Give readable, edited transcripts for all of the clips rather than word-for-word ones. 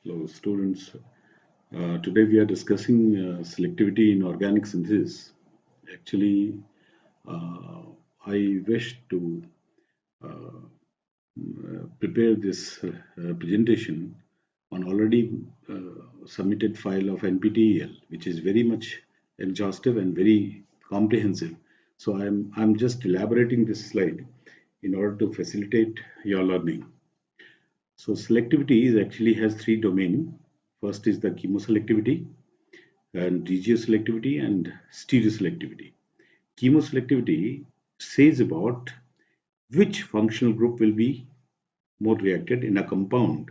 Hello, students. Today we are discussing selectivity in organic synthesis. Actually, uh, I wish to prepare this presentation on already submitted file of NPTEL, which is very much exhaustive and very comprehensive. So I'm just elaborating this slide in order to facilitate your learning. So selectivity is actually has three domains. First is the chemoselectivity, and regioselectivity and stereoselectivity. Chemoselectivity says about which functional group will be more reacted in a compound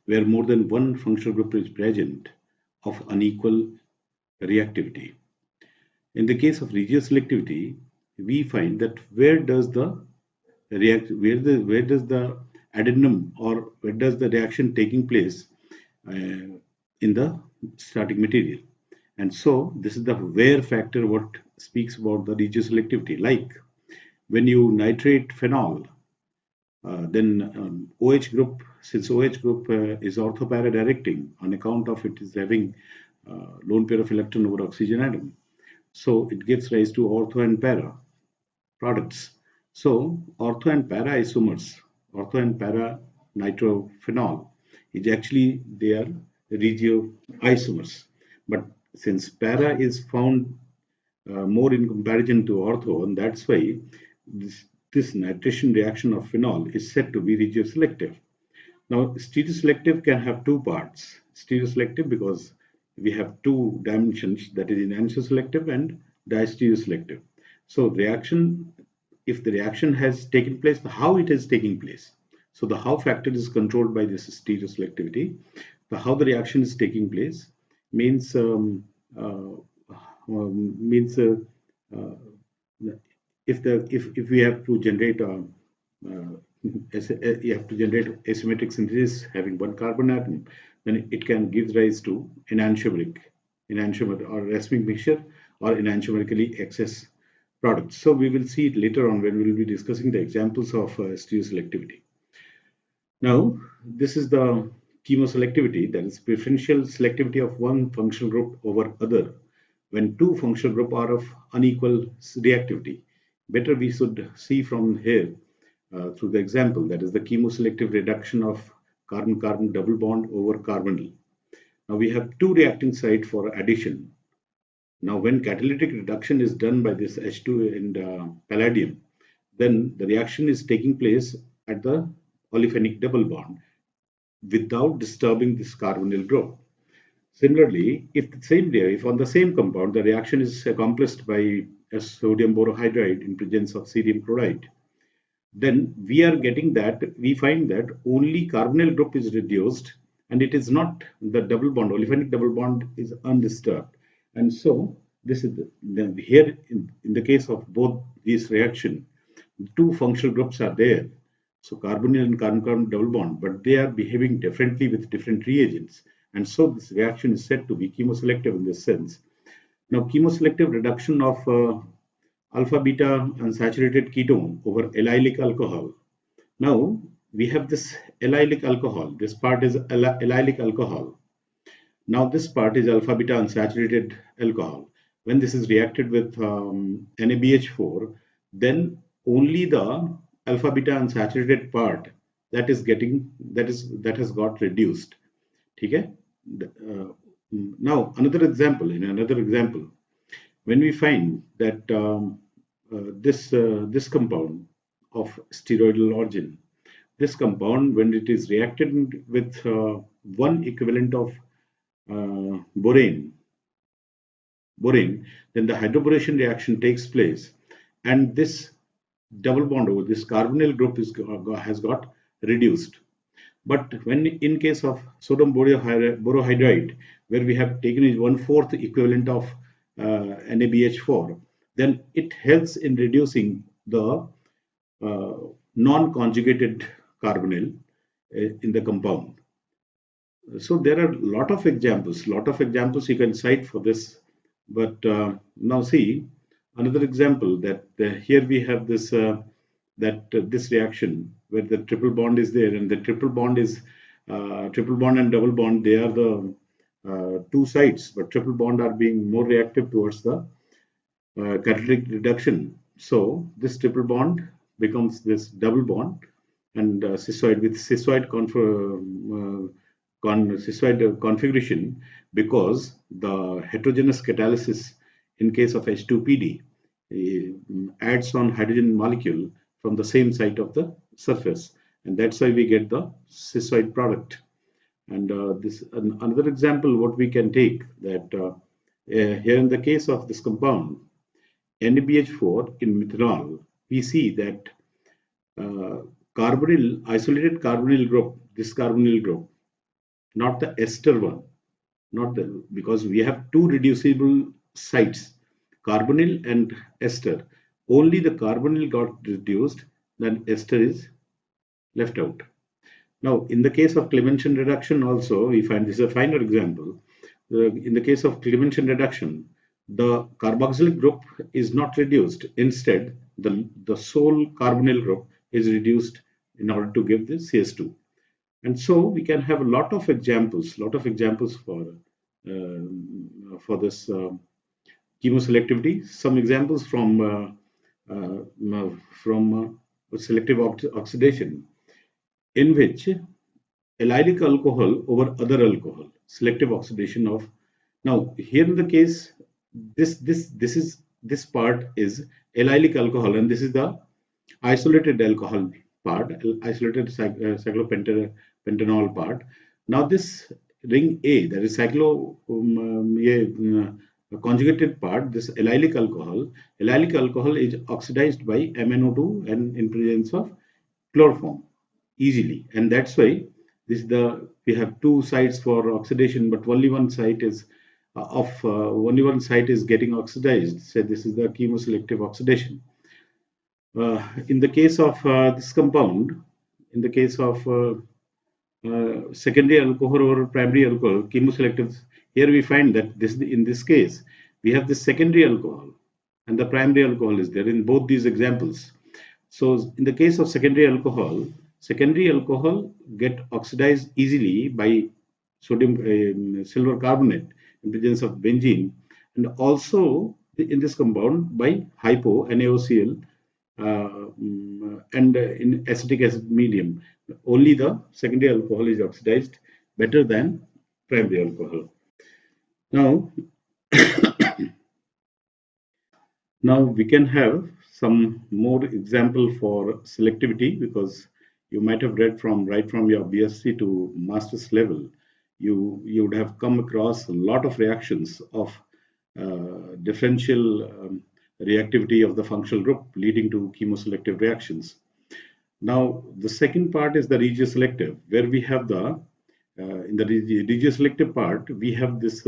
where more than one functional group is present of unequal reactivity. In the case of regioselectivity, we find that where does the adenum or where does the reaction taking place uh, in the starting material. And so this is the where factor what speaks about the regioselectivity. Like when you nitrate phenol, then OH group, since OH group is orthopara directing on account of it is having lone pair of electron over oxygen atom. So it gives rise to ortho and para products. So ortho and para isomers, ortho and para nitrophenol is actually they are regio isomers. But since para is found more in comparison to ortho, and that's why this nitration reaction of phenol is said to be regioselective. Now, stereoselective can have two parts. Stereoselective because we have two dimensions, that is enantioselective and diastereoselective. So reaction, if the reaction has taken place, how it is taking place. So the how factor is controlled by this stereoselectivity. The how the reaction is taking place means uh, means uh, if we have to generate a you have to generate asymmetric synthesis having one carbon atom, then it can give rise to enantiomer or racemic mixture or enantiomerically excess products. So we will see it later on when we will be discussing the examples of stereoselectivity. Now, this is the chemoselectivity, that is preferential selectivity of one functional group over other when two functional groups are of unequal reactivity. Better we should see from here through the example, that is the chemoselective reduction of carbon-carbon double bond over carbonyl. Now we have two reacting sites for addition. Now when catalytic reduction is done by this H2 and palladium, then the reaction is taking place at the olefinic double bond without disturbing this carbonyl group. Similarly, if on the same compound the reaction is accomplished by a sodium borohydride in presence of cerium chloride, then we find that only carbonyl group is reduced and it is not the double bond, olefinic double bond is undisturbed. And so this is here in the case of both these reaction, two functional groups are there. So carbonyl and carbon-carbon double bond, but they are behaving differently with different reagents. And so this reaction is said to be chemoselective in this sense. Now, chemoselective reduction of alpha beta unsaturated ketone over allylic alcohol. Now, we have this allylic alcohol. This part is allylic alcohol. Now, this part is alpha beta unsaturated alcohol. When this is reacted with NaBH4, then only the alpha beta unsaturated part that has got reduced. Okay? Now, another example, when we find that this compound of steroidal origin, this compound when it is reacted with one equivalent of borane, then the hydroboration reaction takes place, and this double bond over this carbonyl group has got reduced. But when in case of sodium borohydride, where we have taken one-fourth equivalent of NaBH4, then it helps in reducing the non-conjugated carbonyl in the compound. So there are a lot of examples you can cite for this. But now see another example that here we have this reaction where the triple bond is there and the triple bond is triple bond and double bond, they are the two sides, but triple bond are being more reactive towards the catalytic reduction. So this triple bond becomes this double bond, and cis-wide with cis-wide configuration, because the heterogeneous catalysis in case of H2PD adds on hydrogen molecule from the same site of the surface, and that's why we get the cis-wide product. And another example what we can take, that here in the case of this compound NaBH4 in methanol, we see that isolated carbonyl group, this carbonyl group, not the ester one, because we have two reducible sites, carbonyl and ester. Only the carbonyl got reduced, then ester is left out. Now, in the case of Clemmensen reduction also, we find this is a finer example. In the case of Clemmensen reduction, the carboxylic group is not reduced. Instead, the sole carbonyl group is reduced in order to give the CS2. And so we can have a lot of examples for this chemoselectivity. Some examples from selective oxidation, in which allylic alcohol over other alcohol, selective oxidation of. Now here in the case, this part is allylic alcohol, and this is the isolated alcohol part, isolated cyclopentanol part. Now this ring A, that is conjugated part, this allylic alcohol is oxidized by MnO2 and in presence of chloroform easily, and that's why we have two sites for oxidation, but only one site is getting oxidized. So this is the chemoselective oxidation. In the case of this compound, in the case of secondary alcohol or primary alcohol, chemoselective, here we find that in this case we have the secondary alcohol and the primary alcohol is there in both these examples. So in the case of secondary alcohol get oxidized easily by sodium silver carbonate in presence of benzene, and also in this compound by hypo NaOCl and in acetic acid medium. Only the secondary alcohol is oxidized better than primary alcohol. Now, now we can have some more example for selectivity, because you might have read right from your BSc to master's level, you would have come across a lot of reactions of differential reactivity of the functional group leading to chemoselective reactions. Now, the second part is the regioselective, where we have the in the regioselective part we have this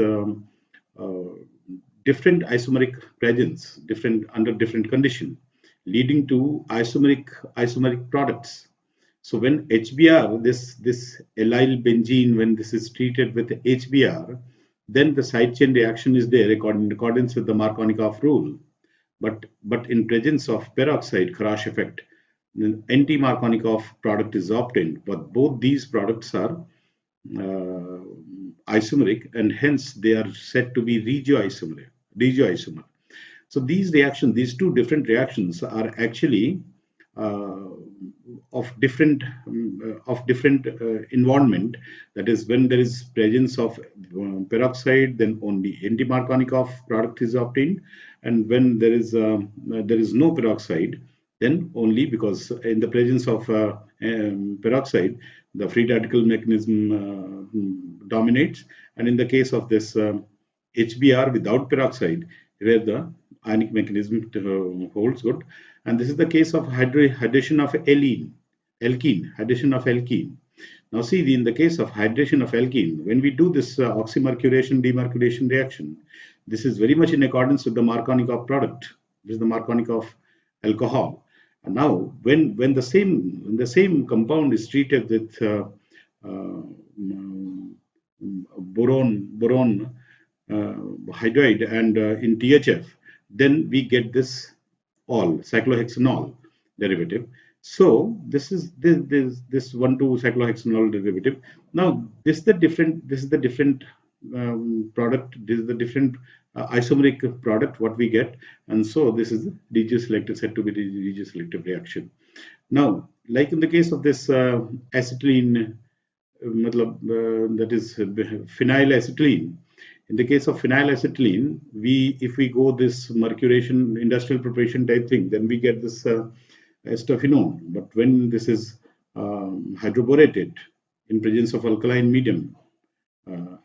different isomeric presence, under different condition, leading to isomeric products. So when HBr, this allyl benzene, when this is treated with HBr, then the side chain reaction is there in accordance with the Markovnikov rule. But in presence of peroxide Kharasch effect, the anti-Markovnikov product is obtained. But both these products are isomeric, and hence they are said to be regioisomer. So these two different reactions are actually of different environment. That is, when there is presence of peroxide, then only anti-Markovnikov product is obtained, and when there is no peroxide, then only, because in the presence of peroxide, the free radical mechanism dominates, and in the case of this HBr without peroxide, where the ionic mechanism holds good. And this is the case of hydration of alkene. Now see, in the case of hydration of alkene, when we do this oxymercuration demercuration reaction, this is very much in accordance with the Markovnikov product. This is the Markovnikov alcohol. And now when the same compound is treated with boron hydride and in THF, then we get this cyclohexanol derivative. So this 1,2-cyclohexanol derivative. Now this is the different product. This is the different isomeric product what we get, and so this is regioselective, said to be the regioselective reaction. Now, like in the case of this acetylene, that is phenylacetylene. In the case of phenylacetylene, if we go this mercuration industrial preparation type thing, then we get this acetophenone. But when this is hydroborated in presence of alkaline medium,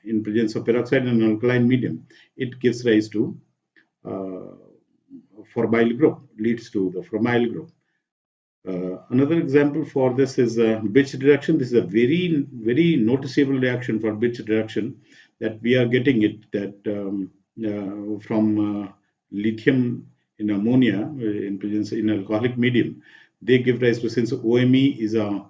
in presence of peroxide and alkaline medium, it gives rise to uh, formyl group, leads to the formyl group. Another example for this is Birch reduction. This is a very noticeable reaction for Birch reduction, that we are getting it that from lithium in ammonia in presence in alcoholic medium. They give rise to, since OMe is a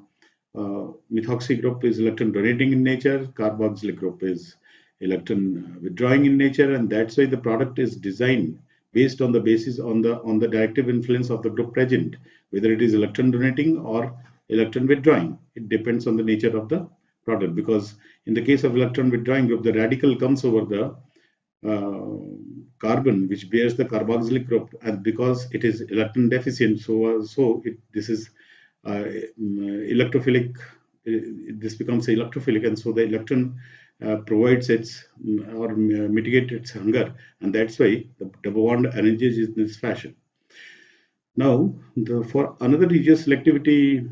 methoxy group is electron donating in nature, carboxylic group is electron withdrawing in nature, and that's why the product is designed based on the basis on the directive influence of the group present, whether it is electron donating or electron withdrawing. It depends on the nature of the product, because in the case of electron withdrawing group, the radical comes over the carbon which bears the carboxylic group, and because it is electron deficient, this is electrophilic. This becomes electrophilic, and so the electron provides its or mitigates its hunger, and that's why the double bond arranges in this fashion. Now, for another regioselectivity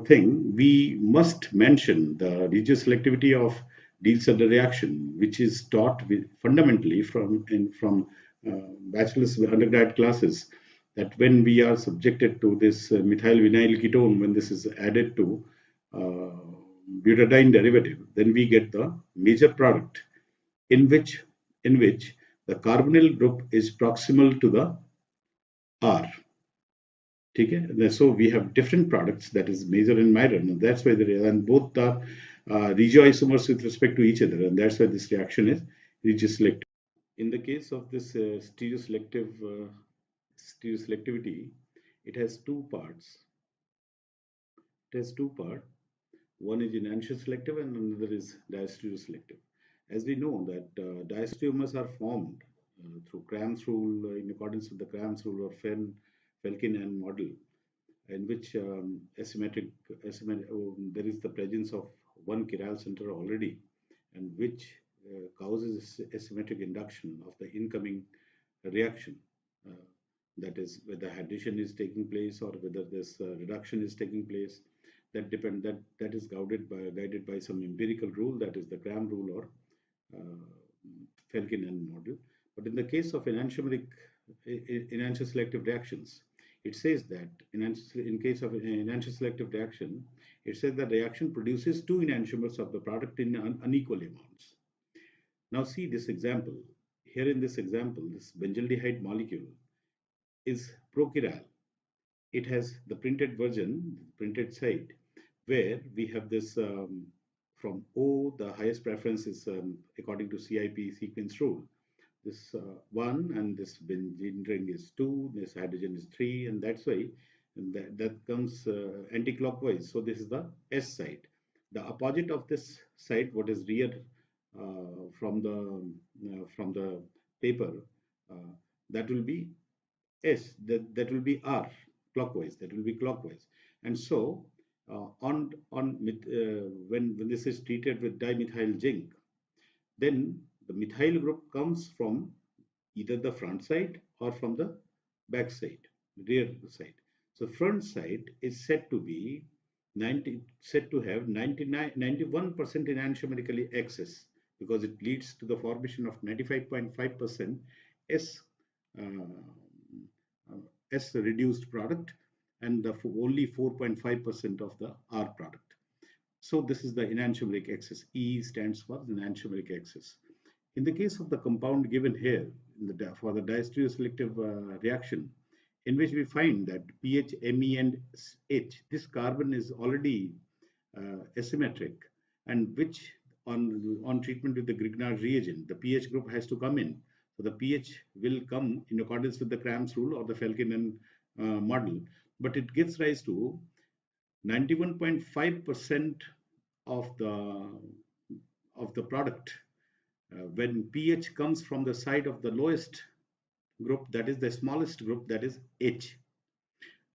thing, we must mention the regioselectivity of Diels-Alder reaction, which is taught fundamentally from bachelor's undergrad classes, that when we are subjected to this methyl vinyl ketone, when this is added to butadiene derivative, then we get the major product in which the carbonyl group is proximal to the R. Okay? So we have different products, that is major and minor, and that's why and both are regioisomers with respect to each other, and that's why this reaction is regioselective. In the case of this stereoselectivity, it has two parts. It has two parts. One is enantioselective and another is diastereoselective. As we know that diastereomers are formed through Cram's rule, in accordance with the Cram's rule or Felkin-Hahn model, in which there is the presence of one chiral center already, and which causes asymmetric induction of the incoming reaction. Uh, that is, whether addition is taking place or whether this reduction is taking place. That is guided by some empirical rule, that is the Gram rule or Felkin-Hahn model. But in the case of enantioselective reactions, it says that in case of enantioselective reaction, it says that reaction produces two enantiomers of the product in unequal amounts. Now see this example. Here in this example, this benzaldehyde molecule is prochiral. It has the printed version, printed side, where we have this from O, the highest preference is according to CIP sequence rule. This 1, and this benzene ring is 2, this hydrogen is 3, and that's why that comes anti-clockwise. So this is the S side. The opposite of this side, what is rear from the paper, that will be S. That will be R, clockwise. That will be clockwise. And so when this is treated with dimethyl zinc, then the methyl group comes from either the front side or from the back side, rear side. So front side is said to have 91% enantiomerically excess, because it leads to the formation of 95.5% S S reduced product, and only 4.5% of the R product. So this is the enantiomeric excess. E stands for enantiomeric excess. In the case of the compound given here, for the diastereoselective reaction, in which we find that pH, Me, and H, this carbon is already asymmetric, and which on treatment with the Grignard reagent, the pH group has to come in. So the pH will come in accordance with the Cram's rule or the Felkin-Hahn model. but it gives rise to 91.5% of the product when pH comes from the side of the lowest group, that is the smallest group, that is H,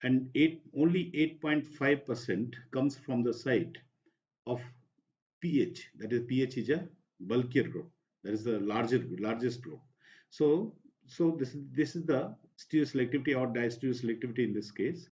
and only 8.5% comes from the side of pH, that is pH is a bulkier group, that is the largest group. So this is the stereoselectivity or diastereoselectivity in this case.